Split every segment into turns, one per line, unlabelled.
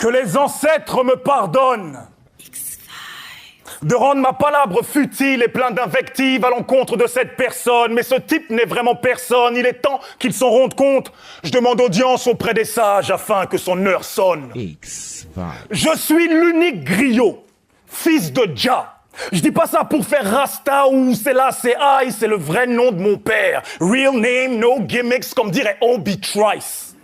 Que les ancêtres me pardonnent de rendre ma palabre futile et plein d'invectives à l'encontre de cette personne. Mais ce type n'est vraiment personne. Il est temps qu'il s'en rende compte. Je demande audience auprès des sages afin que son heure sonne. Je suis l'unique griot, fils de Jah. Je dis pas ça pour faire Rasta ou c'est là, c'est I, c'est le vrai nom de mon père. Real name, no gimmicks, comme dirait Obi Trice.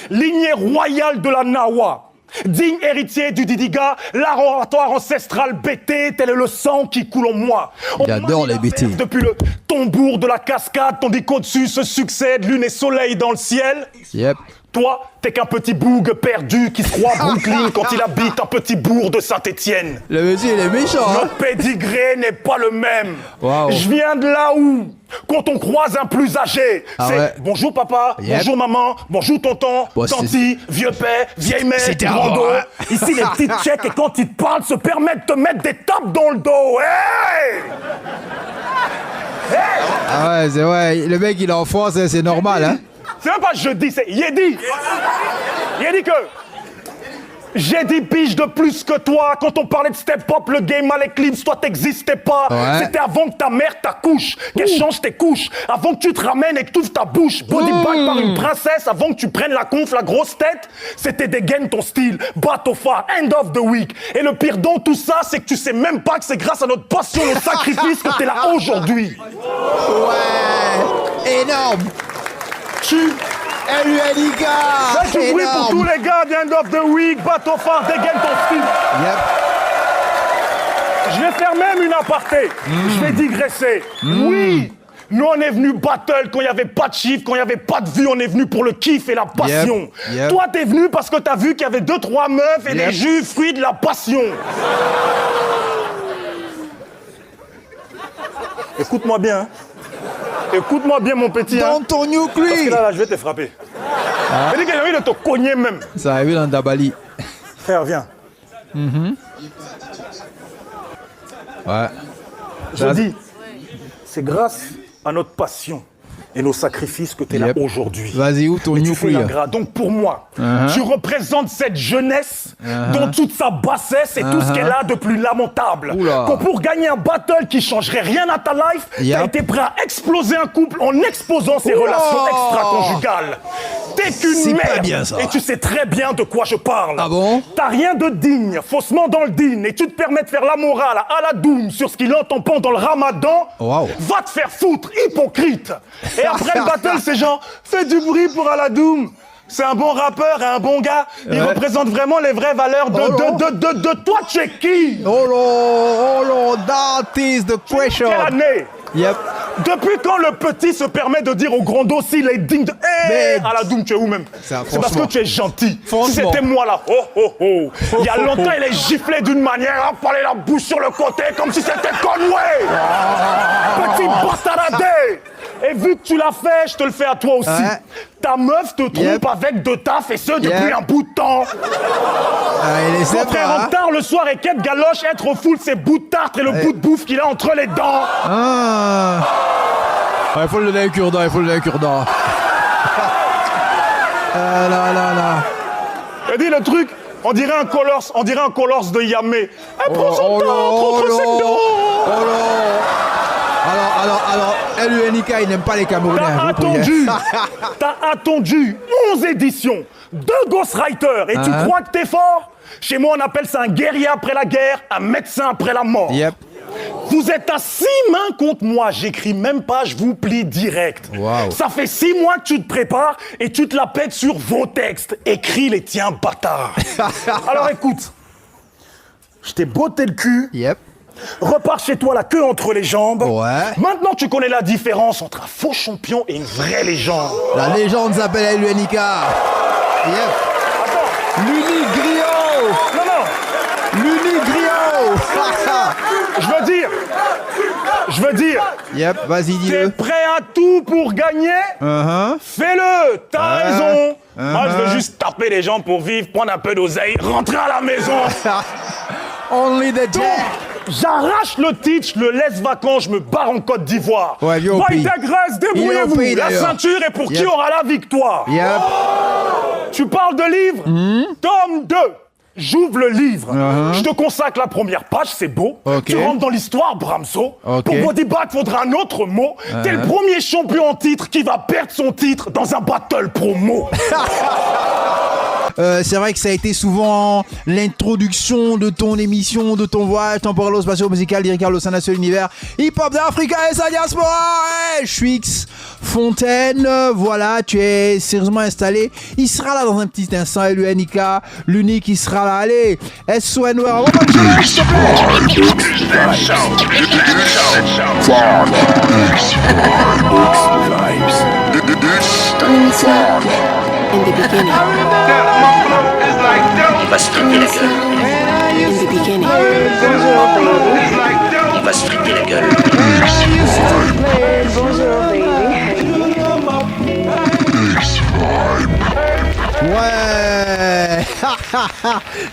Lignée royale de la Nawa. Digne héritier du Didiga, l'art oratoire ancestral BT, tel est le sang qui coule en moi.
J'adore les BT.
Depuis le tambour de la cascade, tandis qu'au-dessus se succèdent lune et soleil dans le ciel.
Yep.
Toi, t'es qu'un petit boug perdu qui se croit Brooklyn quand il habite un petit bourg de Saint-Étienne.
Le monsieur, il est méchant, hein?
Notre pédigré n'est pas le même.
Wow.
Je viens de là où, quand on croise un plus âgé, c'est
ouais.
bonjour papa, bonjour maman, bonjour tonton, tanti, vieux père, vieille mère, grand dos.
hein.
Ici, les petites tchèques, et quand ils te parlent, se permettent de te mettre des tapes dans le dos. Hey! Hey!
Ah ouais, c'est vrai. Le mec, il est en France, c'est normal, hein?
C'est même pas je dis, c'est Yedi. Yedi que j'ai 10 piges de plus que toi. Quand on parlait de step-up, le game à l'éclipse, toi t'existais pas.
Ouais.
C'était avant que ta mère t'accouche, qu'elle change tes couches, avant que tu te ramènes et que tu ouvres ta bouche. Body bag par une princesse, avant que tu prennes la conf, la grosse tête. C'était dégaine ton style, bateau phare, end of the week. Et le pire dans tout ça, c'est que tu sais même pas que c'est grâce à notre passion, nos sacrifices que t'es là aujourd'hui.
Ouais, énorme. LUNIK.
Fais du bruit pour tous les gars du end of the week, bateau phare, dégaine ton style.
Yep.
Je vais faire même une aparté. Je vais digresser. Oui, nous on est venu battle quand il n'y avait pas de chiffres, quand il n'y avait pas de vues, on est venu pour le kiff et la passion.
Yep.
Toi t'es venu parce que t'as vu qu'il y avait 2-3 meufs et des jus fruits de la passion. Écoute-moi bien. Hein. Écoute-moi bien mon petit.
Dans
hein.
ton
Parce
nucléaire.
que là, je vais te frapper. J'ai dit que j'ai envie de te cogner même.
Ça arrive dans Dabali.
Frère, viens.
Ouais.
Je dis, c'est grâce à notre passion et nos sacrifices que tu es là aujourd'hui.
Vas-y, où ton
Mais tu fais
nucléaire?
l'ingrat. Donc pour moi, tu représentes cette jeunesse dont toute sa bassesse et tout ce qu'elle a de plus lamentable.
Oula.
Que pour gagner un battle qui changerait rien à ta life, t'as été prêt à exploser un couple en exposant ses relations extra-conjugales. T'es
C'est
qu'une
pas
merde
bien, ça.
et tu sais très bien de quoi je parle.
Ah bon?
T'as rien de digne, faussement dans le din, et tu te permets de faire la morale à la doum sur ce qu'il entend pendant le ramadan.
Wow.
Va te faire foutre, hypocrite. Et après le battle, c'est genre, fais du bruit pour Aladoum. C'est un bon rappeur et un bon gars. Il représente vraiment les vraies valeurs de toi, tu es qui?
Oh là, that is the question.
Quelle année?
Yep.
Depuis quand le petit se permet de dire au grand dos s'il est digne de...
Mais-
Aladoum, tu es où même?
Ça,
C'est parce que
franchement.
tu es gentil. Si
Franchement.
c'était moi là, il y a longtemps, il est giflé d'une manière, à parler la bouche sur le côté comme si c'était Conway. Petit bâtaradé. Et vu que tu l'as fait, je te le fais à toi aussi.
Ouais.
Ta meuf te trompe avec de taf et ce depuis un bout de temps.
Il est
Contraire
sympa,
en
hein?
retard le soir et quête galoche, être au full, c'est bout de tartre et le bout de bouffe qu'il a entre les dents.
Ah. Il faut le donner un cure-dent, il faut le donner un cure-dent. Là.
Et dis le truc, on dirait un colors de Yamé. Elle prend son temps, trop sec dehors.
Alors, LUNIK, il n'aime pas les Camerounais.
T'as attendu 11 éditions, 2 ghostwriters, et tu crois que t'es fort? Chez moi, on appelle ça un guerrier après la guerre, un médecin après la mort.
Yep.
Vous êtes à 6 mains contre moi, j'écris même pas, je vous plie direct.
Wow.
Ça fait 6 mois que tu te prépares et tu te la pètes sur vos textes. Écris les tiens, bâtard. Alors écoute, je t'ai botté le cul.
Yep.
Repars chez toi la queue entre les jambes.
Ouais.
Maintenant tu connais la différence entre un faux champion et une vraie légende.
La légende s'appelle LUNIK. Yep.
Attends.
L'unique griot.
Non.
L'unique griot.
Je veux dire.
Yep, vas-y,
T'es
dis-le.
prêt à tout pour gagner? Fais-le. T'as raison. Moi je veux juste taper les gens pour vivre, prendre un peu d'oseille, rentrer à la maison.
Only the
Donc,
jet.
j'arrache le titre, je le laisse vacant, je me barre en Côte d'Ivoire.
Ouais, viens au pays.
Grèce,
Viens au
débrouillez-vous.
pays,
La
d'ailleurs.
ceinture est pour qui
Yep.
aura la victoire.
Yep.
Tu parles de livres? Tome 2. J'ouvre le livre, je te consacre la première page, c'est beau. Tu rentres dans l'histoire, Bramso. Pour Bodybag, faudra un autre mot. T'es le premier champion en titre qui va perdre son titre dans un battle promo.
C'est vrai que ça a été souvent l'introduction de ton émission, de ton voyage temporalo-spatio-musical lyrical au sein d'un seul univers hip-hop d'Africa et sa diaspora. Hey, Schwix Fontaine, voilà, tu es sérieusement installé. Il sera là dans un petit instant, LUNIK, l'unique, il sera là. Allez, SONOR, on va marcher, s'il te plaît.
In the beginning. Il va stripper la gueule. In the beginning. Il va stripper la gueule.
Ouais.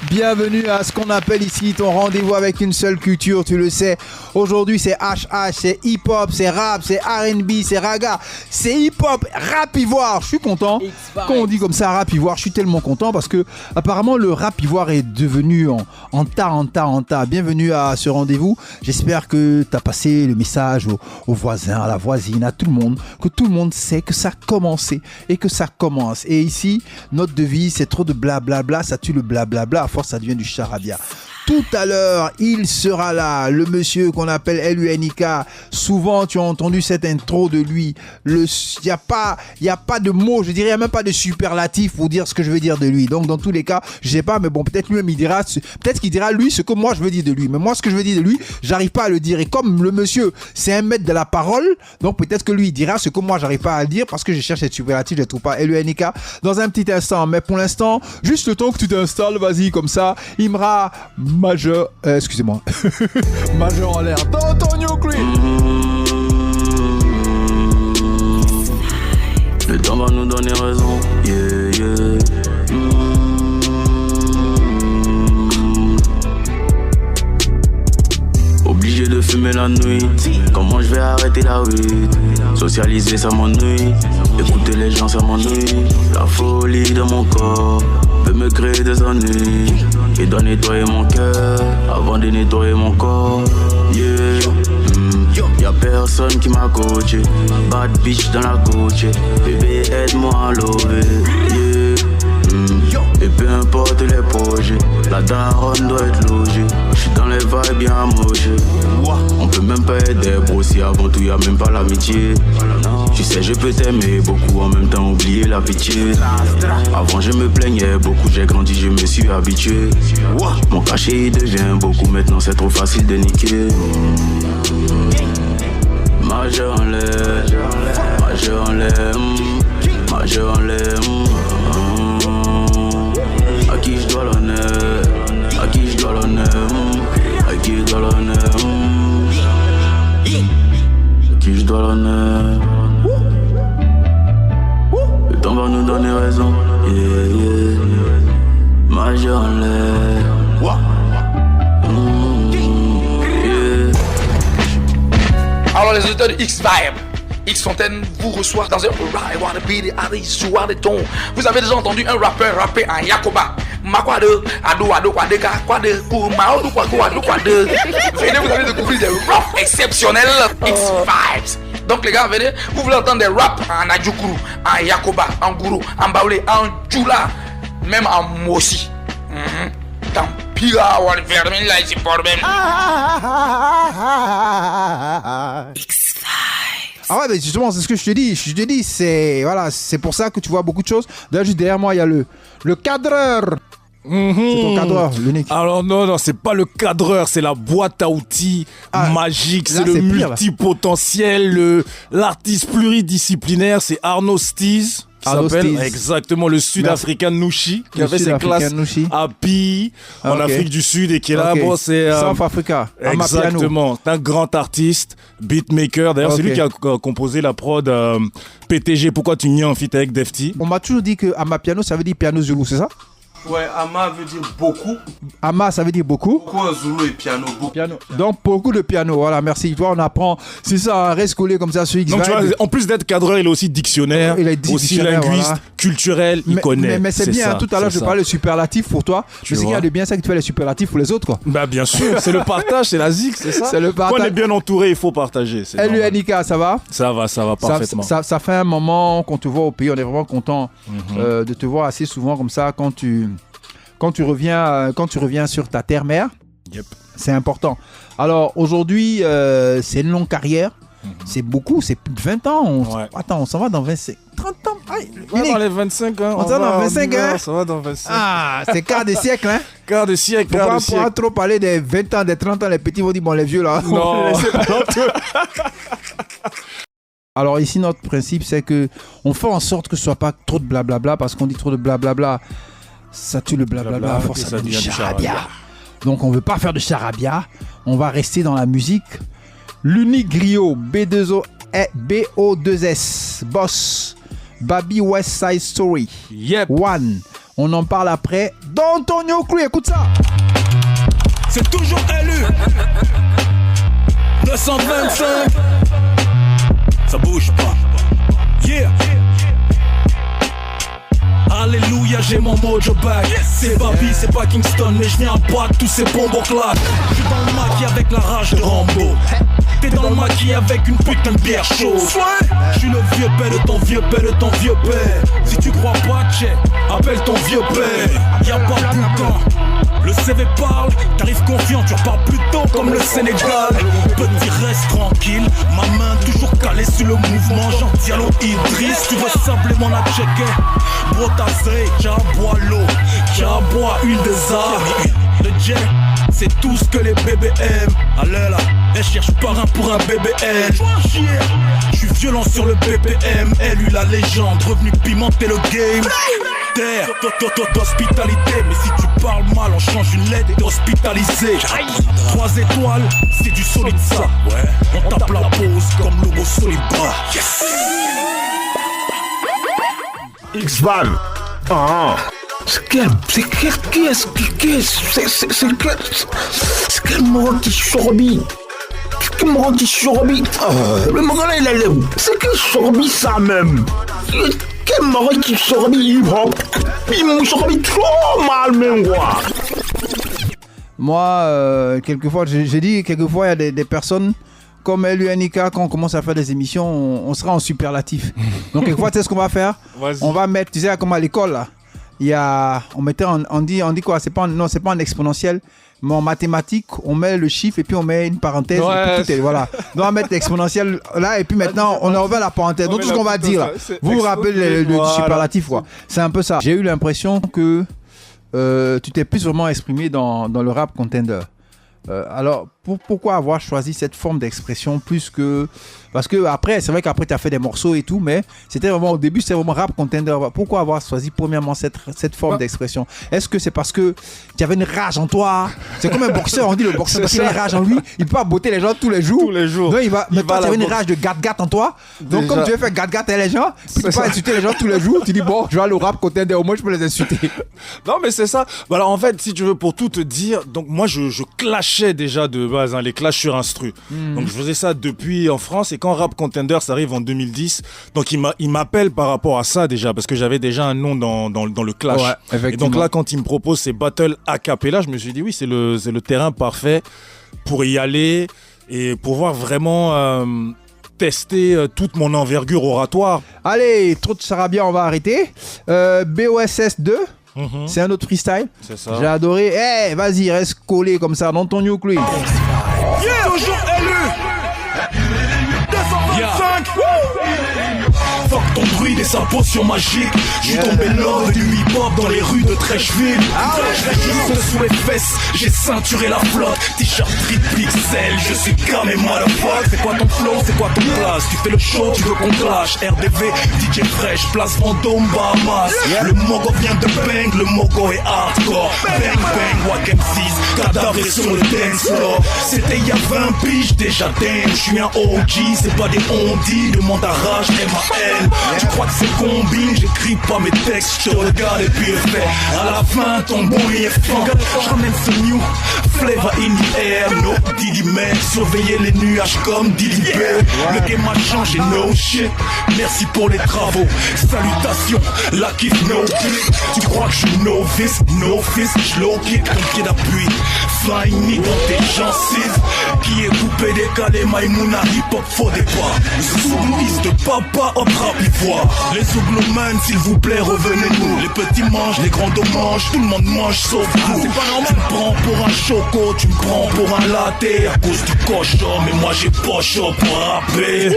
Bienvenue à ce qu'on appelle ici ton rendez-vous avec une seule culture, tu le sais. Aujourd'hui c'est HH, c'est hip-hop, c'est rap, c'est R&B, c'est raga, c'est hip-hop, rap ivoire. Je suis content. Quand on dit comme ça rap ivoire, je suis tellement content parce que apparemment le rap ivoire est devenu en tas. Bienvenue à ce rendez-vous. J'espère que tu as passé le message aux voisins, à la voisine, à tout le monde, que tout le monde sait que ça a commencé et que ça commence. Et ici, notre devise, c'est trop de blablabla, ça tue le blablabla, à force ça devient du charabia. Tout à l'heure, il sera là, le monsieur qu'on appelle LUNIK. Souvent, tu as entendu cette intro de lui. Il y a pas de mots, je dirais même pas de superlatif pour dire ce que je veux dire de lui. Donc, dans tous les cas, je sais pas, mais bon, peut-être lui-même, peut-être qu'il dira lui ce que moi je veux dire de lui. Mais moi, ce que je veux dire de lui, j'arrive pas à le dire. Et comme le monsieur, c'est un maître de la parole, donc peut-être que lui, il dira ce que moi, j'arrive pas à dire parce que je cherche cette superlatif, je ne trouve pas. LUNIK, dans un petit instant. Mais pour l'instant, juste le temps que tu t'installes, vas-y, comme ça, Imra majeur, excusez-moi, majeur en l'air, d'Antonio Creed.
Le temps va nous donner raison, yeah. Obligé de fumer la nuit, comment je vais arrêter la weed? Socialiser ça m'ennuie, écouter les gens ça m'ennuie. La folie de mon corps peut me créer des ennuis. Et dois nettoyer mon cœur avant de nettoyer mon corps, yeah. Y'a personne qui m'a coaché, bad bitch dans la coach. Bébé aide-moi à lever, yeah. Et peu importe les projets, la daronne doit être logée. J'suis dans les vibes bien mochées. On peut même pas être des bros si avant tout y'a même pas l'amitié. Tu sais je peux t'aimer beaucoup en même temps oublier la pitié. Avant je me plaignais beaucoup, j'ai grandi, je me suis habitué. Mon cachet il devient beaucoup, maintenant c'est trop facile de niquer. Majeur en l'air, majeur en l'air, majeur en l'air. À qui je dois l'honneur, à qui je dois l'honneur, à qui je dois l'honneur, à qui je dois l'honneur. Le temps va nous donner raison, yeah. Majeur en l'air, yeah.
Alors les auditeurs de X-Vibe, X Fontaine vous reçoit dans un Vous avez déjà entendu un rappeur rapper en Yakoba. Venez, vous allez découvrir des raps exceptionnels X-Vibes. Donc les gars, venez, vous voulez entendre des raps en Adjoukuru, en Yakoba, en Gourou, en Baoulé, en Djoula, même en Mossi. Dans Pira, on vermine là, c'est pour même.
Ah ouais, mais justement, c'est ce que je te dis. Je te dis, c'est voilà, c'est pour ça que tu vois beaucoup de choses. D'ailleurs, juste derrière moi, il y a le cadreur. C'est ton cadreur, l'unique.
Alors non, c'est pas le cadreur, c'est la boîte à outils magique,
là,
c'est le
pire,
multipotentiel, l'artiste pluridisciplinaire, c'est Arnaud Steez.
Arnaud
S'appelle
Steez.
Exactement, le Sud-Africain Nushi qui a fait ses classes à Pi en Afrique du Sud et qui est là. Bon, c'est
South Africa.
Exactement, c'est un grand artiste, beatmaker. D'ailleurs, c'est lui qui a composé la prod PTG. Pourquoi tu n'y en fit avec Defty?
On m'a toujours dit que Amapiano, ça veut dire piano Zulu, c'est ça?
Ouais, Ama veut dire beaucoup.
Ama, ça veut dire beaucoup.
Beaucoup en Zulu et piano.
Donc, beaucoup de piano. Voilà, merci. Toi, on apprend. C'est ça, reste collé comme ça sur X.
Donc, tu vois, en plus d'être cadreur, il est aussi dictionnaire. Il est aussi linguiste, voilà. Culturel, il connaît.
Mais c'est bien, ça, tout à l'heure, je parlais de superlatif pour toi. Je sais qu'il y a de bien ça que tu fais les superlatifs pour les autres, quoi.
Bah, bien sûr, c'est le partage, c'est la zik, c'est ça.
C'est le partage.
Quand on est bien entouré, il faut partager.
LUNIK, ça va?
Ça va parfaitement.
Ça fait un moment qu'on te voit au pays, on est vraiment content de te voir assez souvent comme ça quand tu reviens sur ta terre-mère.
Yep.
C'est important. Alors aujourd'hui, c'est une longue carrière. C'est beaucoup, c'est plus de 20 ans. Attends, on s'en va dans 25, 30 ans.
On va dans les 25 ans.
On s'en va dans 25 ans.
Ça va dans 25.
Ah, c'est quart de siècle, hein.
Quart de siècle.
Faut pas pouvoir trop parler des 20 ans, des 30 ans. Les petits vont dire, bon, les vieux là.
Non.
Alors ici, notre principe, c'est que on fait en sorte que ce soit pas trop de blablabla, parce qu'on dit trop de blablabla, ça tue le blablabla, à force ça devient du charabia. Donc on veut pas faire de charabia, on va rester dans la musique. L'unique griot, B2S, Boss, Baby West Side Story, One. On en parle après. D'Antonio Cruz, écoute ça.
C'est toujours élu. 225. Ça bouge pas. Yeah. Alléluia, j'ai mon mojo back. C'est Baby, c'est pas Kingston, mais je viens battre tous ces bonbons claques. Je suis dans le maquis avec la rage de Rambo. T'es dans le maquis avec une putain de bière chaude. Je suis le vieux père de ton vieux père de ton vieux père. Si tu crois pas, check, appelle ton vieux père. Y'a pas tout le temps. Le CV parle, t'arrives confiant, tu repars plus tôt comme le Sénégal. Petit reste tranquille, ma main toujours calée sur le mouvement. Jean Diallo Idriss, tu veux simplement la checker. Brotazé, j'aboie l'eau, j'aboie huile de zar. Le jet, c'est tout ce que les bébés aiment. Allez là, elle cherche parrain pour un BBL. Je suis violent sur le BPM, elle eut la légende, revenu pimenter le game. Terre, d'hospitalité, mais si tu parles mal, on change une lettre et hospitalisé. 3 étoiles, c'est du solide ça. Ouais, on tape la pause comme logo solide bras. Yes.
X-Van. Ah. C'est quel Morgan qui Sorbi. Quel Morgan qui Sorbi. Le Morgan il est où? C'est quel Sorbi ça même? Quel Morgan qui Sorbi hip-hop? Il m'a Sorbi trop mal même quoi.
Moi, quelquefois, j'ai dit, quelquefois il y a des personnes comme LUNIK, quand on commence à faire des émissions, on sera en superlatif. Donc quelquefois, tu sais ce qu'on va faire? On va mettre, tu sais, comme à l'école là. On dit quoi? C'est pas en exponentiel, mais en mathématiques, on met le chiffre et puis on met une parenthèse. Et puis voilà. Donc on va mettre l'exponentiel là et puis maintenant on enlève la parenthèse. Donc tout ce qu'on va dire là, vous vous rappelez le superlatif quoi. C'est un peu ça. J'ai eu l'impression que tu t'es plus vraiment exprimé dans le rap contender. Alors, pourquoi avoir choisi cette forme d'expression plus que... Parce que après, c'est vrai qu'après, tu as fait des morceaux et tout, mais c'était vraiment, au début, c'était vraiment rap contender. Pourquoi avoir choisi premièrement cette forme d'expression? Est-ce que c'est parce que tu avais une rage en toi? C'est comme un boxeur, on dit le boxeur, parce qu'il a une rage en lui, il peut pas botter les gens tous les jours. Donc, mais toi, tu avais une rage de gat-gat en toi. Donc, déjà, comme tu veux faire gat-gat à les gens, tu peux pas insulter les gens tous les jours, tu dis, bon, je vais aller au rap contender, au moins, je peux les insulter.
Non, mais c'est ça. Alors, en fait, si tu veux, pour tout te dire, donc moi, je clashais déjà de base, les clashs sur instru. Donc, je faisais ça depuis en France, et quand Rap Contender ça arrive en 2010, donc il m'appelle par rapport à ça déjà, parce que j'avais déjà un nom dans le clash. Ouais, et donc là, quand il me propose ces battles a cappella, je me suis dit oui, c'est le terrain parfait pour y aller et pouvoir vraiment tester toute mon envergure oratoire.
Allez, trop de charabia, on va arrêter. BOSS 2. C'est un autre freestyle.
C'est ça.
J'ai adoré. Hey, vas-y, reste collé comme ça dans ton New Cruz.
Yeah, toujours élu. 225. Fuck ton druide et sa potion magique. J'suis tombé lord du hip-hop dans les rues de Trècheville. Je reste sous les fesses, j'ai ceinturé la flotte. T-shirt triple XL, je suis camé motherfuck. C'est quoi ton flow, c'est quoi ton place? Tu fais le show, tu veux qu'on clash. RDV, DJ Fresh, place Vendôme, Bahamas. Le mogo vient de Bang, le mogo est hardcore. Bang bang, Wack M6, cadavre sur le dance floor. C'était y'a 20 piges déjà dingue. J'suis un OG, c'est pas des on-dit. Demande à Rage, MAL. Tu crois que c'est combine, j'écris pas mes textes, je te regarde et puis je fais. À la fin, ton bon est fin. Je ramène ce new flavor in the air. No Diddy man, surveiller les nuages comme Diddy Bear. Le game a changé, no shit. Merci pour les travaux. Salutations, la kiff no kick. Tu crois que je suis novice, no fist, je low kick ton pied d'appui. Flying me dans tes gencives. Qui est coupé, décalé, Maïmouna, hip-hop, faut des pas. Zouglouise de papa, hop, rap, ivoire. Les zougloumans, s'il vous plaît, revenez-nous. Les petits mangent, les grands mangent, tout le monde mange sauf vous. C'est pas normal. Tu me prends pour un choco, tu me prends pour un latte. À cause du cochon, mais moi j'ai pas chaud pour rapper.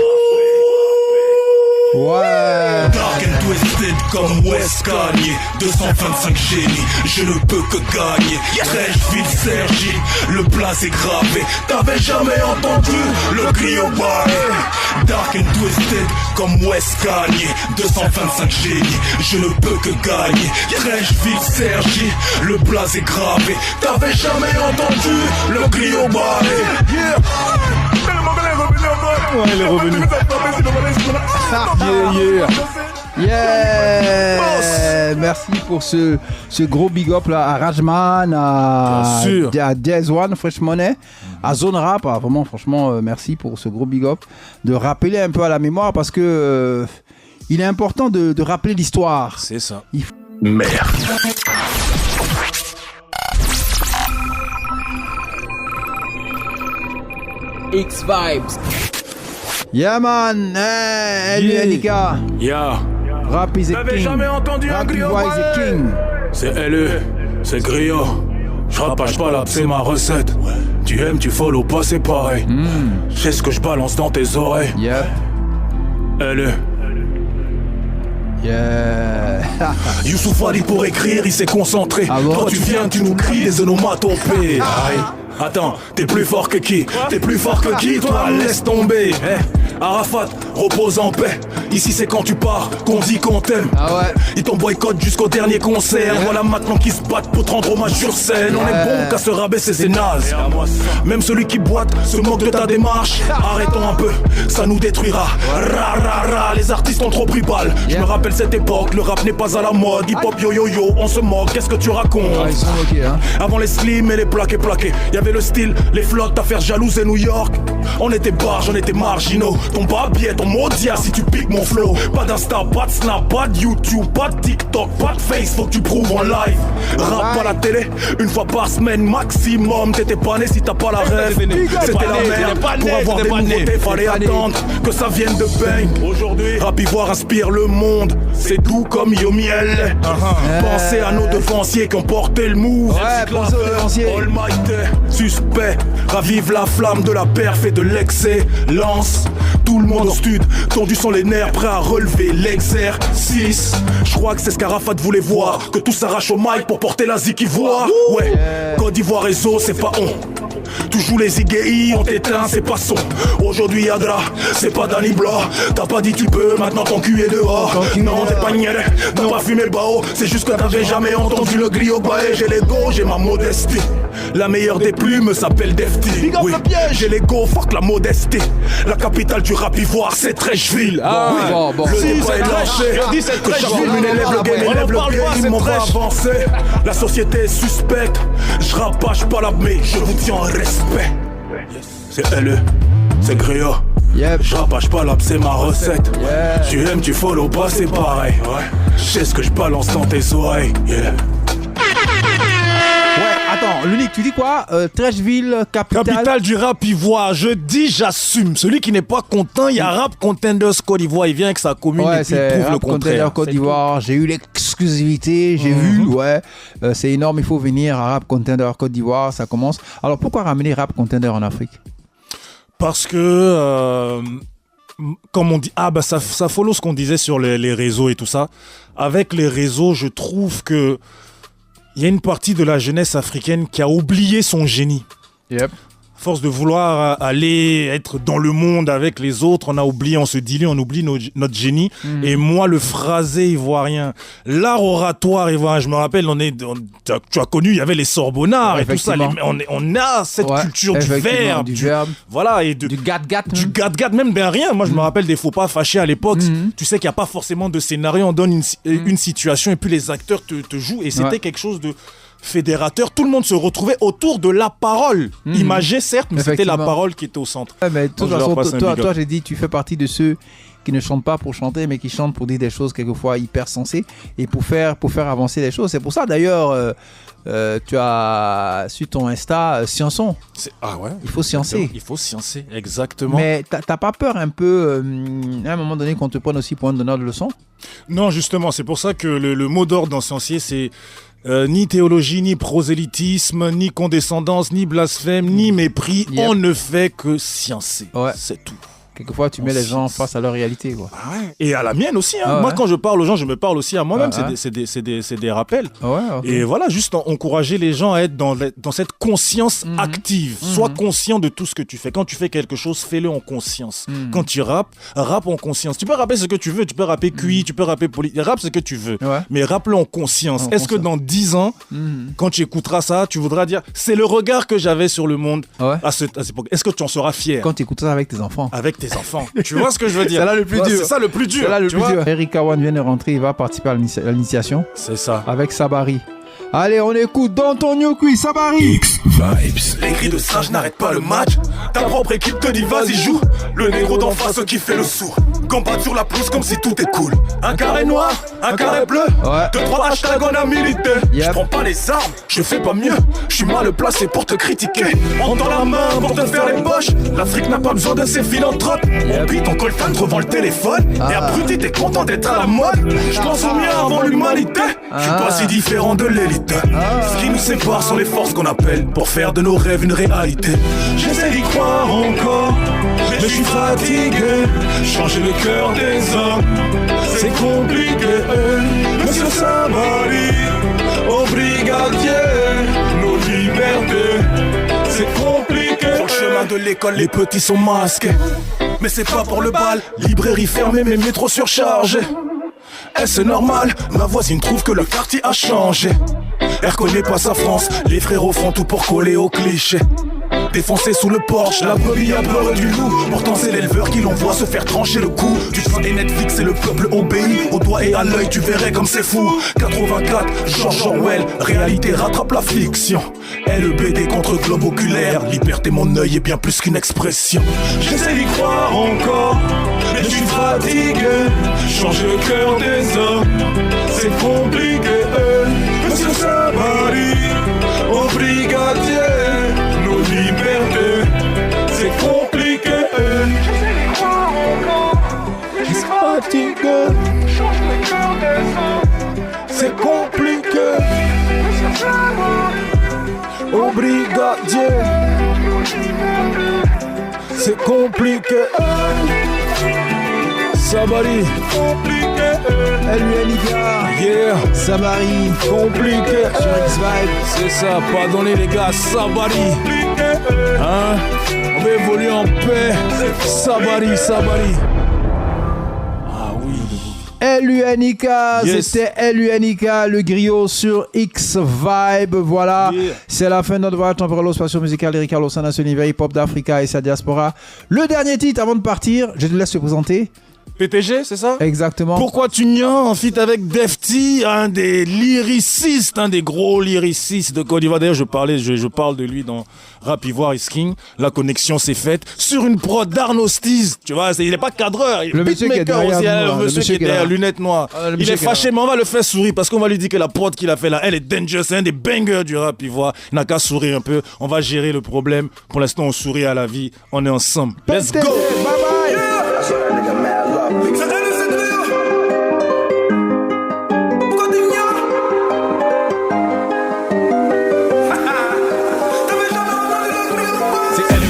Ouais.
Dark and twisted comme West Kanye. 225 génies, je ne peux que gagner. Trècheville, Sergi, le plat c'est gravé. T'avais jamais entendu le griot bail. Dark and twisted comme West Kanye. 225 génies, je ne peux que gagner. Trècheville, Sergi, le plat c'est gravé. T'avais jamais entendu le griot bail. Yeah.
Ouais, il est revenu.
Yeah. Merci pour ce gros big up là à Rajman, à Diaz One, Fresh Money, à Zone Rap. Vraiment, franchement, merci pour ce gros big up. De rappeler un peu à la mémoire parce que il est important de rappeler l'histoire.
C'est ça.
Merde.
X-Vibes.
Yeah man, hey, Nika.
Yeah.
Rap is a king.
Jamais entendu un
Rap
griot
is a king.
C'est LE, c'est griot. Je rapage pas là, c'est ma recette. Tu aimes, tu follow pas, c'est pareil. Je sais ce que je balance dans tes oreilles.
Yeah.
LE.
Yeah.
Youssouf Ali pour écrire, il s'est concentré.
Ah bon?
Toi tu viens, tu nous cries les onomatopées. Aïe. Attends, t'es plus fort que qui? T'es plus fort que qui? Toi, laisse tomber. Arafat, repose en paix. Ici c'est quand tu pars qu'on dit qu'on t'aime.
Ah ouais.
Ils t'ont boycott jusqu'au dernier concert. Voilà maintenant qu'ils se battent pour te rendre hommage sur scène. On est bon qu'à se rabaisser, c'est naze. Même celui qui boite se moque de ta démarche. Arrêtons un peu, ça nous détruira. Ra ra ra, les artistes ont trop pris balle. Je me rappelle cette époque, le rap n'est pas à la mode. Hip hop yo yo yo, on se moque, qu'est-ce que tu racontes?
Ils sont moqués, hein.
Avant les slim et les plaqués, y'avait le style, les flottes à faire jalouser New York. On était barges, on était marginaux. Ton babier, ton maudia si tu piques mon flow. Pas d'Insta, pas de Snap, pas de YouTube, pas de TikTok, pas de Face, faut que tu prouves en live. Rap à la télé, une fois par semaine maximum. T'étais pas né si t'as pas la rêve. C'était la merde, pour avoir des nouveautés fallait attendre que ça vienne de bang. Aujourd'hui, Rap Ivoire inspire le monde. C'est doux comme Yomiel. Pensez à nos devanciers qui ont porté le move.
Ouais, pensez aux devanciers.
Almighty, suspect, ravive la flamme de la perf et de l'excellence. Tout le monde au stud, tendu sont les nerfs, prêts à relever l'exercice. Je crois que c'est ce qu'Arafat voulait voir, que tout s'arrache au mic pour porter la zik ivoire. Ouais, Côte d'Ivoire réseau, c'est pas on. Tu joues les IGI, on t'éteint, c'est pas son. Aujourd'hui Yadra, c'est pas Danny Blah. T'as pas dit tu peux, maintenant ton cul est dehors. Non, t'es pas niais, t'as pas fumé le bao. C'est juste que t'avais jamais entendu le griot baé. J'ai l'ego, j'ai ma modestie. La meilleure des plumes s'appelle Defty. Oui, j'ai l'ego, fuck la modestie. La capitale du rap ivoire, c'est Trècheville.
Bon.
Le débat est lâché. Que chaque commune élève le game, élève le game. On va avancer. La société est suspecte. Je rapage pas la mais je vous tiens en respect. C'est LE, c'est griot.
Yep.
Je rapage pas la c'est ma recette. Tu aimes, tu follow pas, c'est pareil. Je sais ce que je balance dans tes oreilles.
Ouais, attends, l'unique, tu dis quoi? Trècheville,
Capitale du rap ivoire, je dis j'assume. Celui qui n'est pas content, il y a Rap Contenders Côte d'Ivoire, il vient avec sa commune et puis il prouve le
Rap Contender
contraire.
Côte d'Ivoire, j'ai eu l'exclusivité, j'ai vu, ouais. C'est énorme, il faut venir à Rap Contender Côte d'Ivoire, ça commence. Alors pourquoi ramener Rap Contender en Afrique?
Parce que, comme on dit, ça follow ce qu'on disait sur les réseaux et tout ça. Avec les réseaux, je trouve que il y a une partie de la jeunesse africaine qui a oublié son génie.
Yep.
force de vouloir aller être dans le monde avec les autres, on se dilue, on oublie notre génie. Et moi, le phrasé ivoirien, l'art oratoire ivoirien, je me rappelle, tu as connu, il y avait les Sorbonnards et tout ça. On a cette culture du verbe. Voilà, et du gat-gat. Du gat-gat, même ben rien. Moi, je me rappelle des faux pas fâchés à l'époque. Tu sais qu'il n'y a pas forcément de scénario, on donne une situation et puis les acteurs te jouent. Et c'était quelque chose de fédérateur, tout le monde se retrouvait autour de la parole. Imagée certes, mais c'était la parole qui était au centre.
Mais de toute façon, toi j'ai dit, tu fais partie de ceux qui ne chantent pas pour chanter, mais qui chantent pour dire des choses quelquefois hyper sensées et pour faire avancer les choses. C'est pour ça d'ailleurs, tu as sur ton Insta Sciençon.
Ah ouais.
Il faut sciencer.
Il faut sciencer, exactement.
Mais t'as pas peur un peu, à un moment donné, qu'on te prenne aussi pour un donneur de leçons?
Non, justement, c'est pour ça que le mot d'ordre dans Sciencier, c'est ni théologie, ni prosélytisme, ni condescendance, ni blasphème, ni mépris. On ne fait que sciencer. C'est tout.
Quelquefois, tu mets les gens face à leur réalité, quoi.
Ah ouais. Et à la mienne aussi. Moi, quand je parle aux gens, je me parle aussi à moi-même. C'est des rappels. Et voilà, juste encourager les gens à être dans cette conscience active. Sois conscient de tout ce que tu fais. Quand tu fais quelque chose, fais-le en conscience. Quand tu rappe en conscience. Tu peux rapper ce que tu veux. Tu peux rapper QI, tu peux rapper rappe ce que tu veux. Mais rappe-le en conscience. Est-ce que dans 10 ans, quand tu écouteras ça, tu voudras dire c'est le regard que j'avais sur le monde à cette époque. Est-ce que tu en seras fier?
Quand tu écoutes ça avec tes enfants.
Avec tes enfants. Tu vois ce que je veux dire?
C'est là le plus dur.
C'est ça le plus dur.
Eric Awan vient de rentrer, il va participer à l'initiation.
C'est ça.
Avec Sabari. Allez, on écoute dans ton New Quiz, Sabari.
X-Vibes. Les cris de singe n'arrêtent pas le match. Ta propre équipe te dit vas-y joue. Le négro d'en face qui fait le sourd. Combattre sur la pelouse comme si tout est cool. Un carré noir, un carré bleu. 2-3 hashtags on a milité. Je prends pas les armes, je fais pas mieux. Je suis mal placé pour te critiquer. On tend la main pour te faire les poches. L'Afrique n'a pas besoin de ses philanthropes. On pille ton coltan devant le téléphone. Et abruti t'es content d'être à la mode. Je pense au mien avant l'humanité. Je suis pas si différent de l'élite. Ce qui nous sépare sont les forces qu'on appelle pour faire de nos rêves une réalité. J'essaie d'y croire encore, mais je suis fatigué. Changer le cœur des hommes, c'est compliqué. Monsieur Sabari, au brigadier, nos libertés, c'est compliqué. Sur le chemin de l'école, les petits sont masqués. Mais c'est pas pour le bal, librairie fermée, mais métro surchargé. Est-ce normal? Ma voisine trouve que le quartier a changé. Elle reconnaît pas sa France, les frérots font tout pour coller au cliché. Défoncé sous le porche, la brebis a peur du loup. Pourtant c'est l'éleveur qui l'envoie se faire trancher le cou. Du pain et Netflix et le peuple obéit. Au doigt et à l'œil tu verrais comme c'est fou. 84, George Orwell, réalité rattrape la fiction. LEBD contre globe oculaire, liberté mon œil est bien plus qu'une expression. J'essaie d'y croire encore, mais je suis fatigué. Changer le cœur des hommes, c'est compliqué. Monsieur Sabari, au brigadier, nos libertés, c'est compliqué. J'essaie d'y croire encore, mais je suis fatigué. Change le cœur des hommes, c'est compliqué. Monsieur Sabari, au brigadier, nos libertés, c'est compliqué. Sabari, compliqué.
LUNIGA,
yeah.
Sabari,
compliqué.
Sur X-Vibes.
C'est ça, pardonnez les gars, Sabari. Hein? On va évoluer en paix. Sabari, Sabari. Ah oui.
LUNIK,
Yes.
c'était LUNIK, le griot sur X-Vibe. Voilà, c'est la fin de notre voyage temporel spatio musical Eric Carlos dans ce univers hip-hop d'Africa et sa diaspora. Le dernier titre avant de partir, je te laisse te présenter.
PTG, c'est ça?
Exactement.
Pourquoi tu n'y en feat avec Defty, un des lyricistes, un des gros lyricistes de Côte d'Ivoire. D'ailleurs, je parle de lui dans Rap Ivoire is King. La connexion s'est faite sur une prod d'Arnaud Stiz. Tu vois, il est pas cadreur.
Le monsieur qui est derrière
aussi,
nous,
le monsieur qui est derrière, lunettes noires. Il est fâché, mais on va le faire sourire parce qu'on va lui dire que la prod qu'il a fait là, elle est dangerous. C'est un des bangers du Rap Ivoire. Il n'a qu'à sourire un peu. On va gérer le problème. Pour l'instant, on sourit à la vie. On est ensemble. Let's go.
Bye bye.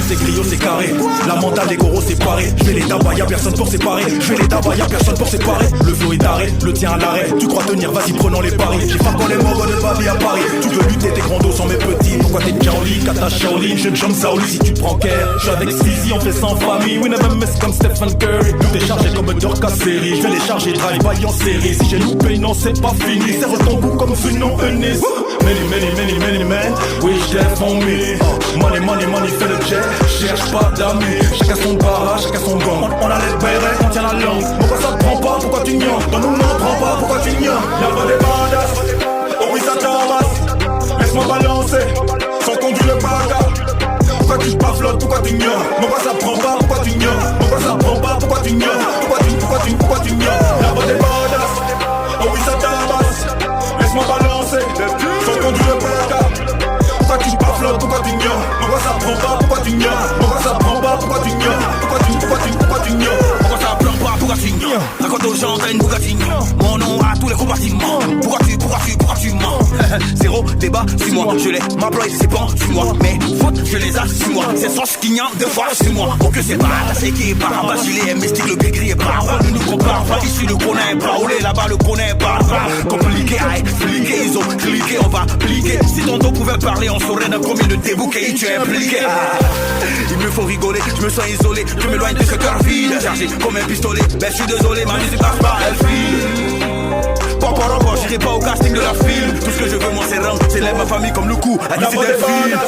C'est griot, c'est carré. La mentale des goros séparés. Je vais les tabac, y'a personne pour séparer. Je vais les tabac, y'a personne pour séparer. Le flow est arrêt, le tien à l'arrêt. Tu crois tenir, vas-y, prenons les paris. J'ai pas qu'on les morts de Babi à Paris. Tu veux lutter, tes grands dos sont mes petits. Pourquoi t'es déjà en ligne, Kata Shaolin, je jump Saouli si tu te prends care. Je suis avec Squeezie, on fait sans famille. We never miss comme Stephen Curry. Nous décharger comme Dorcas série. Je vais les charger, drive-by en série. Si j'ai loupé, non, c'est pas fini. Serre ton goût comme Funon Eunice. Many men wish death on me. Money, fais le jet. Cherche pas d'amis. Chacun son barrage, chacun son gang. On a les bérets, on tient la langue. Pourquoi ça te prend pas, pourquoi tu gnanes? Dans nous, n'en prend pas, pourquoi tu gnanes? Y'a pas des bandas, oh oui, ça t'amasse. Laisse-moi balancer, sans conduire le bagarre. Pourquoi tu pas flotte, pourquoi tu gnanes? Pourquoi ça prend pas, pourquoi tu gnanes? Pourquoi ça prend pas, pourquoi tu gnanes? Pourquoi tu gnanes? Y'a pas des bandas, oh oui, ça t'amasse. Laisse-moi balancer, sans conduire le bagarre. Pourquoi tu pas flotte, pourquoi tu gnanes? Pourquoi ça prend pas, pourquoi tu gnanes? Pourquoi ça prend pas, pourquoi tu gnanes? Pourquoi tu gnanes?
Pourquoi ça pleure pas, pourquoi tu gnanes? Raconte aux gens, t'as une Bugatti. Mon nom à tous les compartiments. Pourquoi tu mens? Zéro débat, suis-moi. Je l'ai, ma ploie, c'est pas, suis-moi. Mais faute, je les assume-moi. C'est sans skignant, deux fois, suis-moi. Pour que c'est pas, c'est qui est pas. En bas, gilet, mystique, le gris est pas. Ne nous compare pas, ici le connaît pas. Olé, là-bas, le connaît pas. Compliqué, aïe, fliqué, ils ont cliqué, on va pliquer. Si ton dos pouvait parler, on saurait d'un combien de débouquets tu es impliqué. Il me faut rigoler, je me sens isolé. Je m'éloigne de ce cœur vide, chargé comme un pistolet. Ben je suis désolé, ma musique passe pas, elle file. Papa, j'irai pas au casting de la film. Tout ce que je veux, moi, c'est rang. J'élève ma famille comme le coup à
La
décider
bonne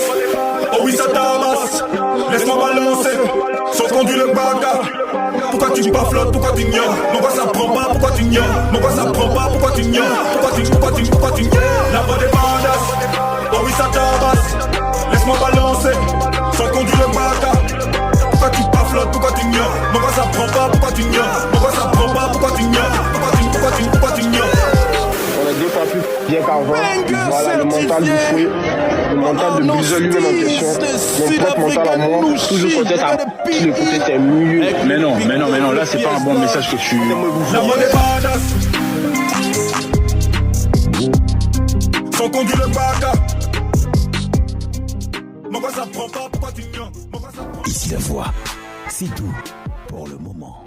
oh oui, ça t'amasse. Laisse-moi balancer, sans conduire le bagarre. Pourquoi tu pas flotte, pourquoi tu gnanes? Pourquoi ça prend pas, pourquoi tu gnanes? Pourquoi ça prend pas, pourquoi tu gnanes? Pourquoi tu gnanes? La bonne des bandas, oh oui, ça t'amasse. Laisse-moi balancer, sans conduire le bagarre. Pourquoi tu pas flotte, pourquoi tu gnanes? Pourquoi ça prend pas, pourquoi tu gnanes? Pourquoi ça prend pas, pourquoi tu gnanes? Pourquoi tu gnanes?
On est deux fois plus bien qu'avant. Voilà le mental du fouet, le mental de Buzzle lui-même en question. Mon propre mental à moi, toujours peut-être à qui l'écouter t'es mieux.
Mais non, là c'est pas un bon message que tu...
La mode est badass. Sans conduire le bagarre. Pourquoi ça prend pas, pourquoi tu gnanes?
Ici la voix, c'est tout pour le moment.